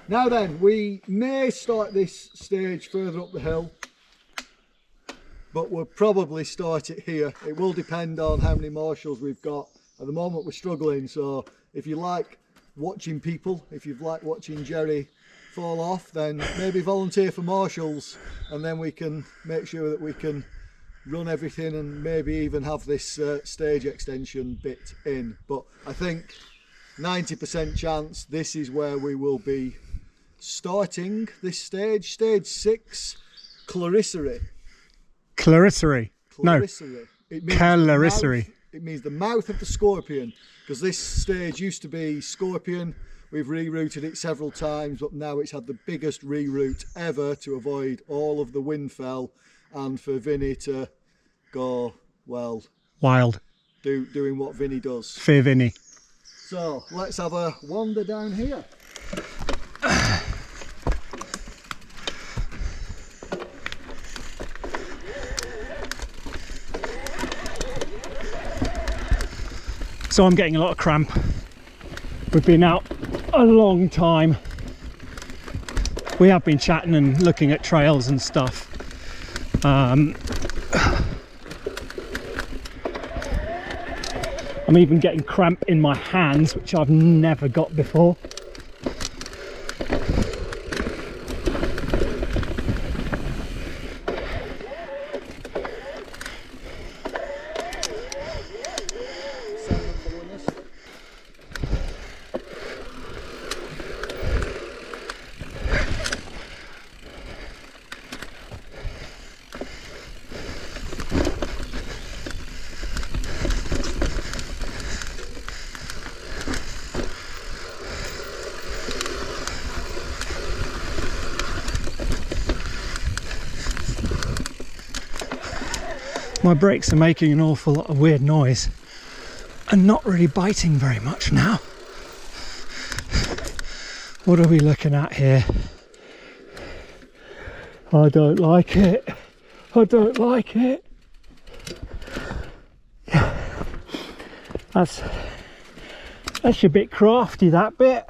Now then, we may start this stage further up the hill, but we'll probably start it here. It will depend on how many marshals we've got. At the moment we're struggling, so if you like watching people, if you've liked watching Jerry fall off, then maybe volunteer for marshals, and then we can make sure that we can run everything and maybe even have this stage extension bit in. But I think 90% chance this is where we will be starting this stage. Stage 6, Clarissary. Clarissary. No. Clarissary. It means the mouth of the scorpion, because this stage used to be scorpion. We've rerouted it several times, but now it's had the biggest reroute ever to avoid all of the windfell and for Vinny to go, well, wild. Doing what Vinny does. Fear Vinny. So let's have a wander down here. So I'm getting a lot of cramp. We've been out a long time. We have been chatting and looking at trails and stuff. I'm even getting cramp in my hands, which I've never got before. My brakes are making an awful lot of weird noise and not really biting very much now. What are we looking at here? I don't like it. I don't like it. That's a bit crafty, that bit.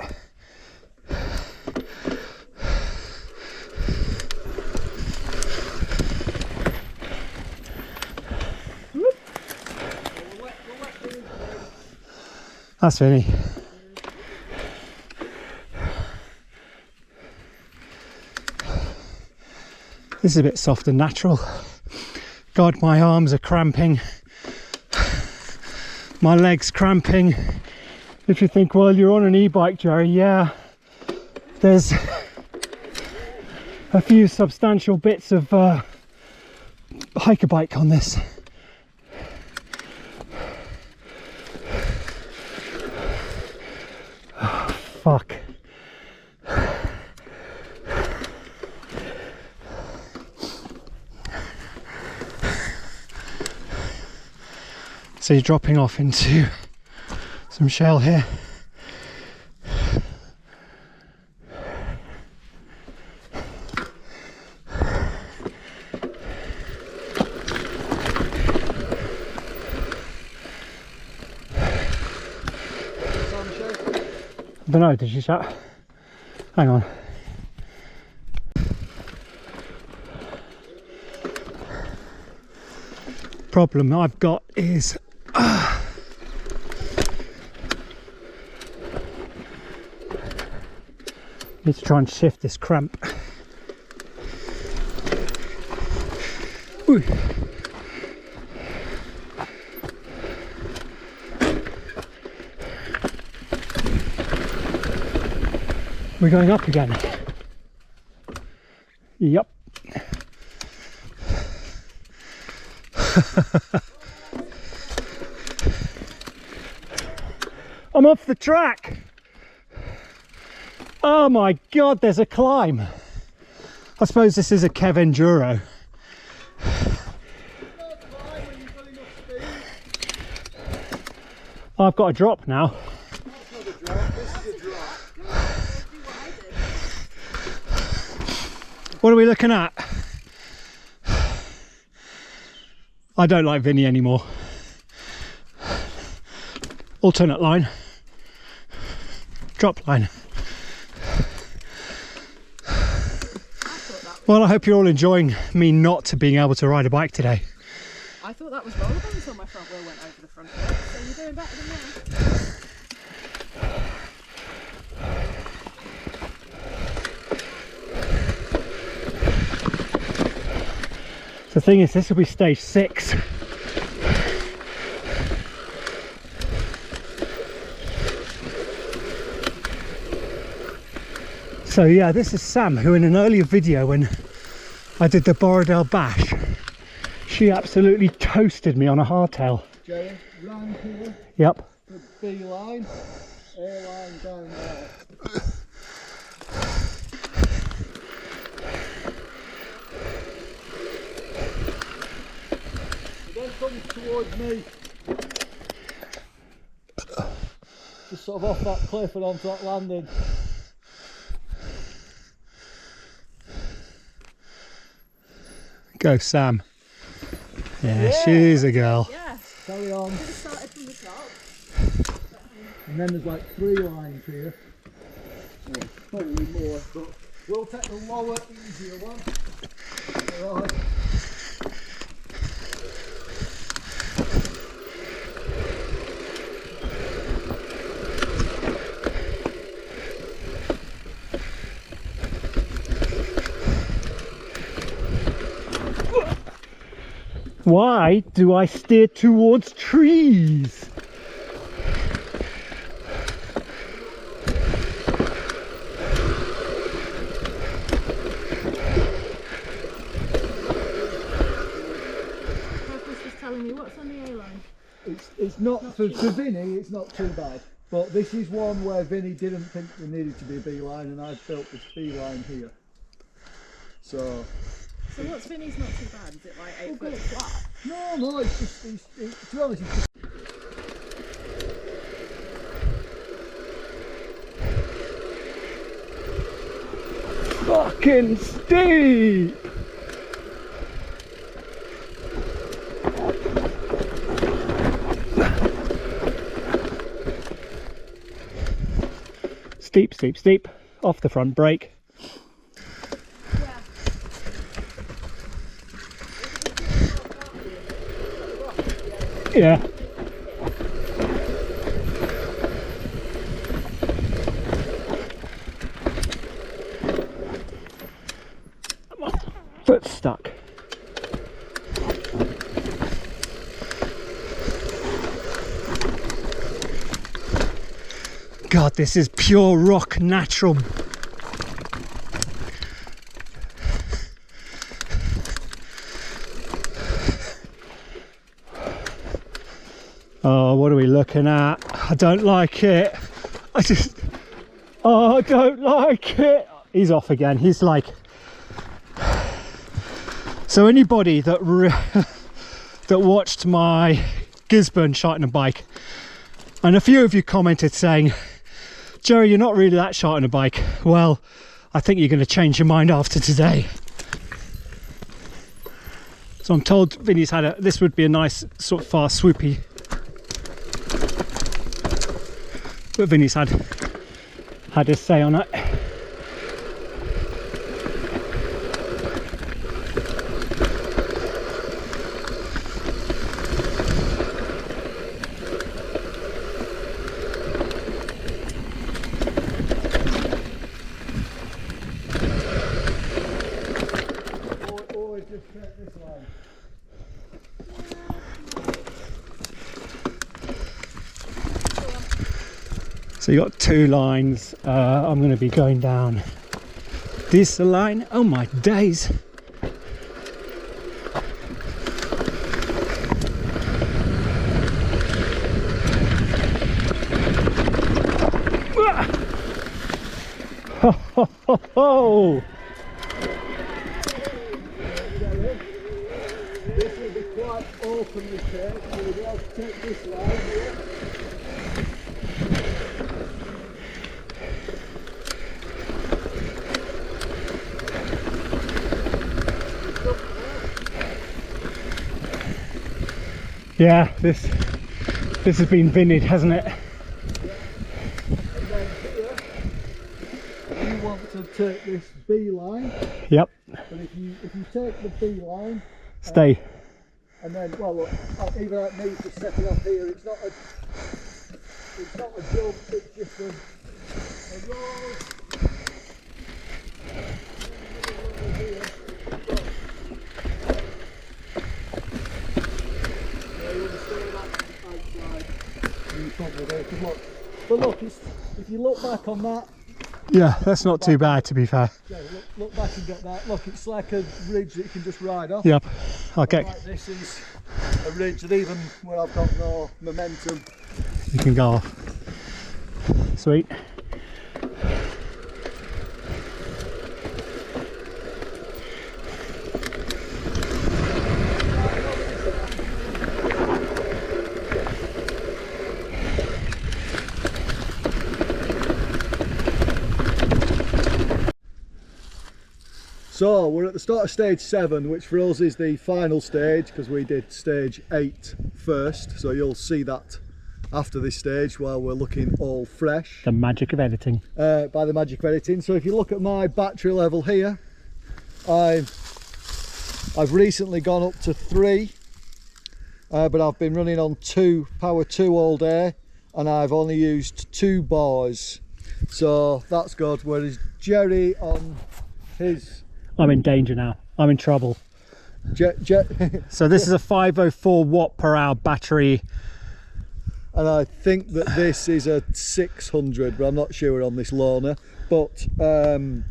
That's Vinny. This is a bit soft and natural. God, my arms are cramping. My legs cramping. If you think, well, you're on an e-bike, Jerry, yeah. There's a few substantial bits of hiker bike on this. Fuck. So you're dropping off into some shell here. I don't know, did you shout? Hang on. Problem I've got is need to try and shift this cramp. Ooh. We're going up again. Yep. I'm off the track. Oh my God, there's a climb. I suppose this is a Kev Enduro. I've got a drop now. What are we looking at? I don't like Vinny anymore. Alternate line. Drop line. Well, I hope you're all enjoying me not being able to ride a bike today. I thought that was rollerblade until my front wheel went over the front of it, so you're doing better than that. The thing is, this will be stage 6. So yeah, this is Sam, who in an earlier video when I did the POWERRRRR bash, she absolutely toasted me on a hardtail. Jerry, round here, Yep. the B line, A line down there. Then comes towards me, just sort of off that cliff and onto that landing. Go Sam. Yeah, she's a girl. Yeah. Carry on. Could have started from the top. And then there's like 3 lines here. Well, probably more, but we'll take the lower, easier one. Right. Why do I steer towards trees? Purpose was telling me what's on the A line. It's not for Vinny, it's not too bad. But this is one where Vinny didn't think there needed to be a B line, and I've built this B line here. So what's Vinny's not too bad? Is it like 8 foot flat? no, it's just to be honest, it's just Fucking steep! Steep, steep, steep. Off the front brake. Yeah. Foot stuck. God, this is pure rock, natural. Oh, what are we looking at? I don't like it. Oh, I don't like it. He's off again. He's like, so anybody that that watched my Gisborne shite bike, and a few of you commented saying, Jerry, you're not really that shite on a bike. Well, I think you're going to change your mind after today. So I'm told Vinny's had this would be a nice sort of fast swoopy, but Vinny's had his say on it. just check this line. So you got two lines. I'm going to be going down this line. Oh my days. Ho, ho, ho, ho. This will be quite openly shaped, so we'll be able to take this line here. Yeah, this has been vinnied, hasn't it? And then here, you want to take this B line. Yep. But if you take the B line, Stay. And then, well, look, even like me just setting up here, it's not a jump, it's just a roll. But look, if you look back on that, Yeah, that's not too bad to be fair. yeah, look back and get that. Look, it's like a ridge that you can just ride off. Yep. Okay. Like this is a ridge that even where I've got no momentum, You can go off. Sweet. So we're at the start of stage 7, which for us is the final stage because we did stage 8 first. So you'll see that after this stage while we're looking all fresh. The magic of editing. By the magic of editing. So if you look at my battery level here, I've recently gone up to 3, but I've been running on power 2 all day, and I've only used 2 bars. So that's good. Whereas Jerry on his... I'm in danger now. I'm in trouble. So this is a 504 watt per hour battery. And I think that this is a 600, but I'm not sure on this loaner. But I'm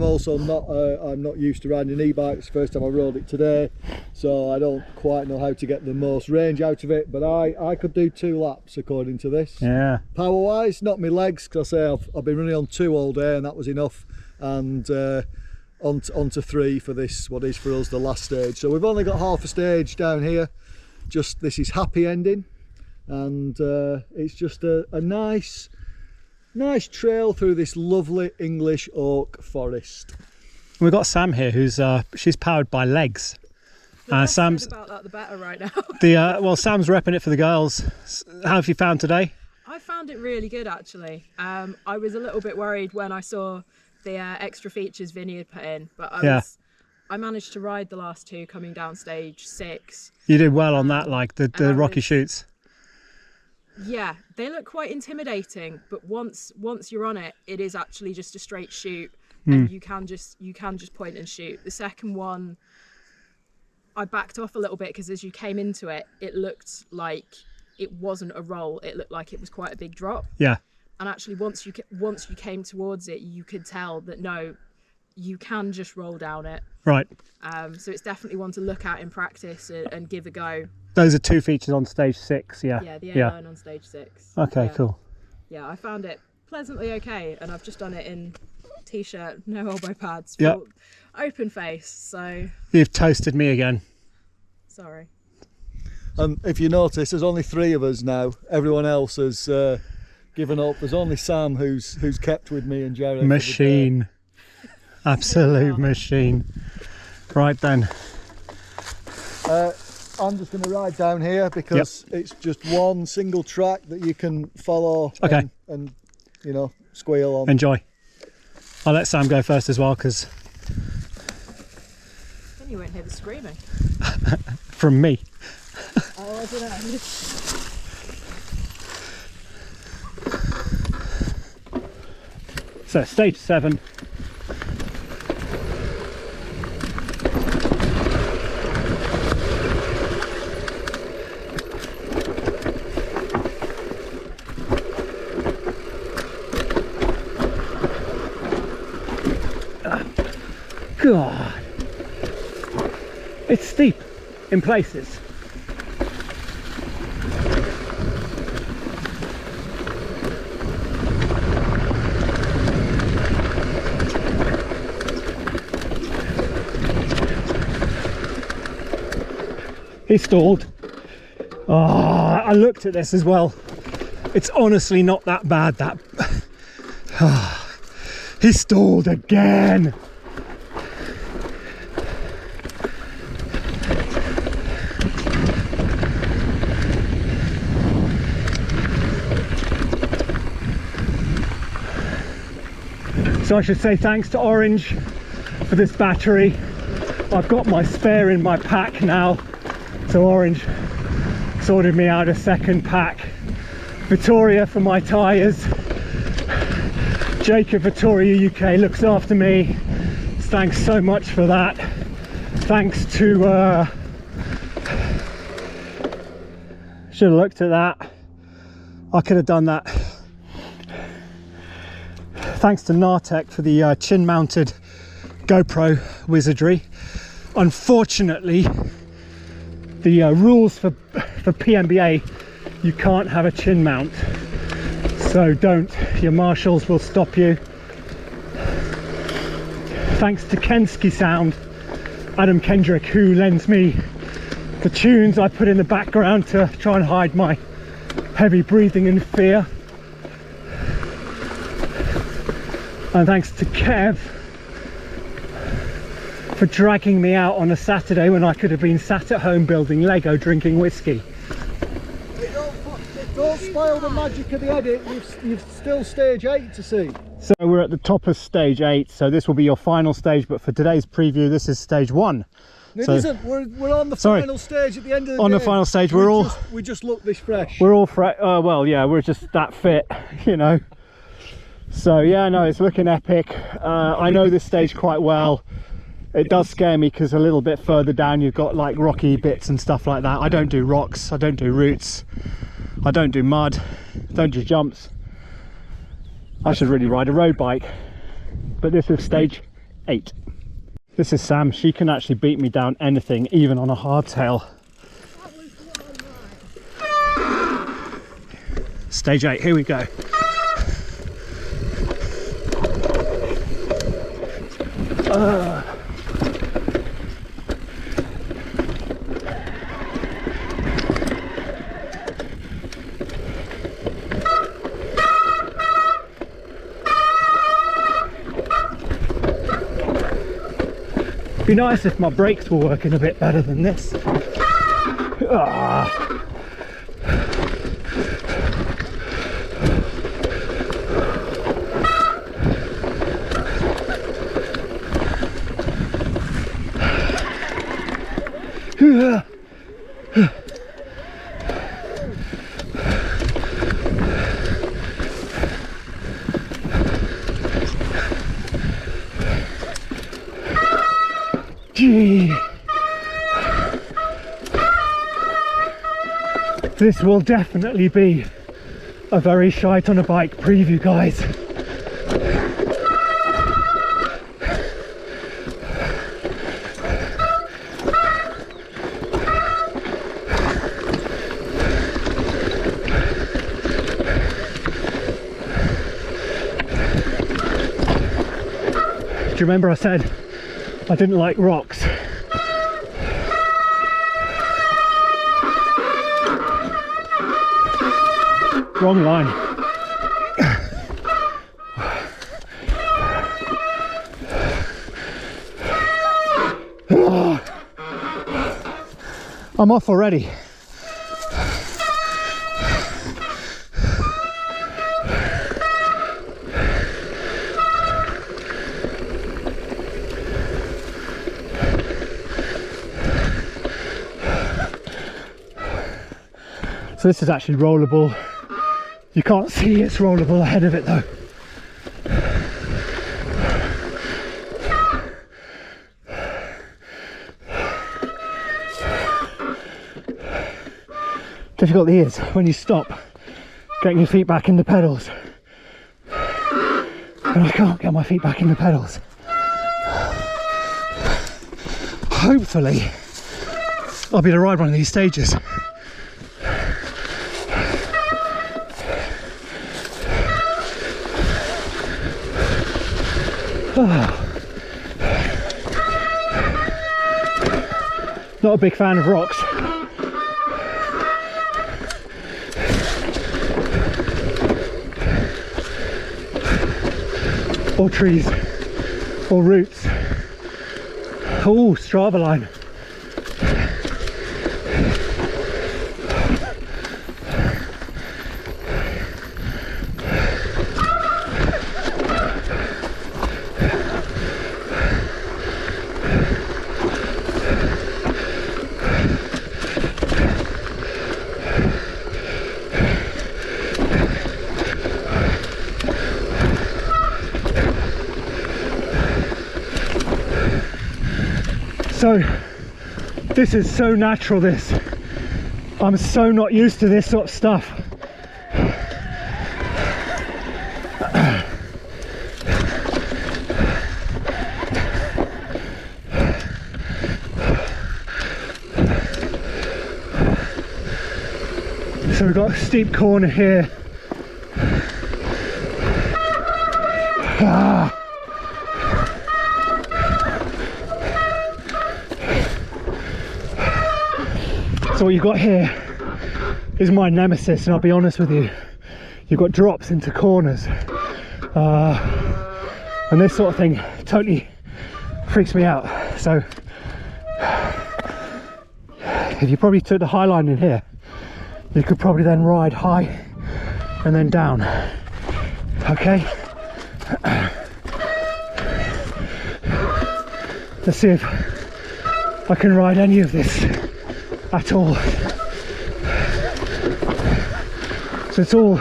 also not I'm not used to riding an e-bike. It's the first time I rode it today, so I don't quite know how to get the most range out of it. But I could do 2 laps according to this. Yeah. Power wise, not my legs, because I say I've been running on 2 all day and that was enough. And onto 3 for this, what is for us the last stage. So we've only got half a stage down here. Just this is happy ending, and it's just a nice trail through this lovely English oak forest. We've got Sam here, who's she's powered by legs. The less said Sam's about that, the better right now. well, Sam's repping it for the girls. How have you found today? I found it really good actually. I was a little bit worried when I saw the extra features Vinny had put in, but I managed to ride the last 2 coming down stage 6. You did well on that, like the rocky shoots. Yeah, they look quite intimidating, but once you're on it, it is actually just a straight shoot, and you can just point and shoot. The second one, I backed off a little bit because as you came into it, it looked like it wasn't a roll. It looked like it was quite a big drop. Yeah. And actually, once you came towards it, you could tell that no, you can just roll down it. Right. So it's definitely one to look at in practice and give a go. Those are 2 features on stage 6. Yeah. Yeah, the A-line on stage 6. Okay, yeah. cool. Yeah, I found it pleasantly okay, and I've just done it in t-shirt, no elbow pads, Yep. open face. So You've toasted me again. sorry. And if you notice, there's only 3 of us now. Everyone else has given up. There's only Sam who's kept with me and Jerry. Machine. Absolute machine. Right then. I'm just going to ride down here because it's just one single track that you can follow. Okay. And you know, squeal on. Enjoy. I'll let Sam go first as well, because Then you won't hear the screaming. from me. Oh, I don't know. So stage 7. God, it's steep in places. He stalled. Oh, I looked at this as well. It's honestly not that bad. He stalled again. So I should say thanks to Orange for this battery. I've got my spare in my pack now, so Orange sorted me out a second pack. Vittoria for my tyres. Jacob Vittoria UK looks after me. Thanks so much for that. Thanks to should have looked at that. I could have done that. Thanks to Nartek for the chin mounted GoPro wizardry. Unfortunately, the rules for PMBA, you can't have a chin mount, so don't. Your marshals will stop you. Thanks to Kensky Sound, Adam Kendrick, who lends me the tunes I put in the background to try and hide my heavy breathing and fear. And thanks to Kev for dragging me out on a Saturday when I could have been sat at home building Lego, drinking whiskey. Don't spoil the magic of the edit. You've still stage 8 to see. So we're at the top of stage 8, so this will be your final stage, but for today's preview this is stage 1. It so, isn't. We're on the final stage at the end of the on day. the final stage we just look this fresh. We're all fresh. Well, yeah, we're just that fit, you know. So yeah, no, it's looking epic. I know this stage quite well. It does scare me because a little bit further down you've got like rocky bits and stuff like that. I don't do rocks, I don't do roots, I don't do mud, don't do jumps. I should really ride a road bike. But this is stage 8. This is Sam. She can actually beat me down anything, even on a hardtail. Stage 8, here we go. Be nice if my brakes were working a bit better than this. Gee. This will definitely be a very shite on a bike preview, guys. Do you remember I said I didn't like rocks? Wrong line. I'm off already. So this is actually rollable. You can't see it's rollable ahead of it though. Difficult it is when you stop getting your feet back in the pedals. And I can't get my feet back in the pedals. Hopefully I'll be able to ride one of these stages. Not a big fan of rocks. Or trees. Or roots. Oh, Strava line. So this is so natural, this. I'm so not used to this sort of stuff. So we've got a steep corner here. So what you've got here is my nemesis, and I'll be honest with you, you've got drops into corners, and this sort of thing totally freaks me out. So if you probably took the high line in here, you could probably then ride high and then down. Okay, let's see if I can ride any of this at all. So it's all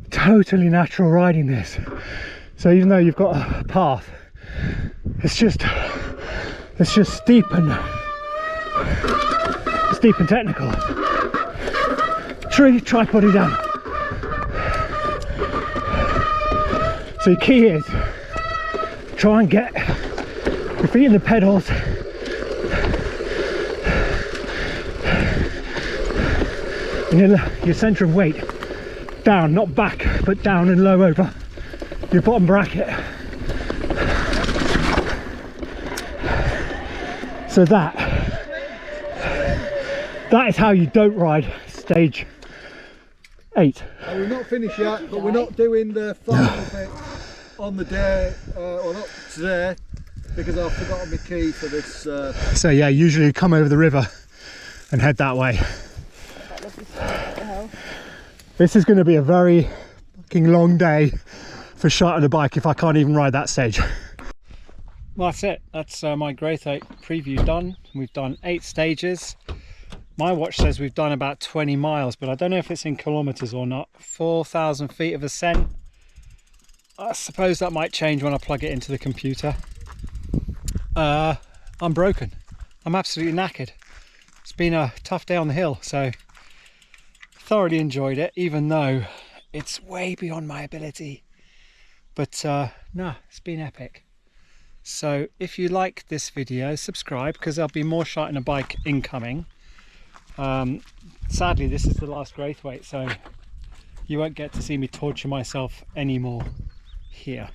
totally natural riding this. So even though you've got a path, it's just steep and technical. Tripod it down. So the key is try and get your feet in the pedals, and your centre of weight down, not back, but down and low over your bottom bracket. So that is how you don't ride stage 8. And we're not finished yet, but we're not doing the final bit on the day, or not today, because I've forgotten my key for this. So yeah, usually you come over the river and head that way. This is going to be a very fucking long day for shot on a bike if I can't even ride that stage. Well, that's it. That's my Graythwaite preview done. We've done 8 stages. My watch says we've done about 20 miles, but I don't know if it's in kilometers or not. 4,000 feet of ascent. I suppose that might change when I plug it into the computer. I'm broken. I'm absolutely knackered. It's been a tough day on the hill, so thoroughly enjoyed it, even though it's way beyond my ability. But no, it's been epic. So if you like this video, subscribe, because there'll be more shot on a bike incoming. Sadly, this is the last Graythwaite, so you won't get to see me torture myself anymore here.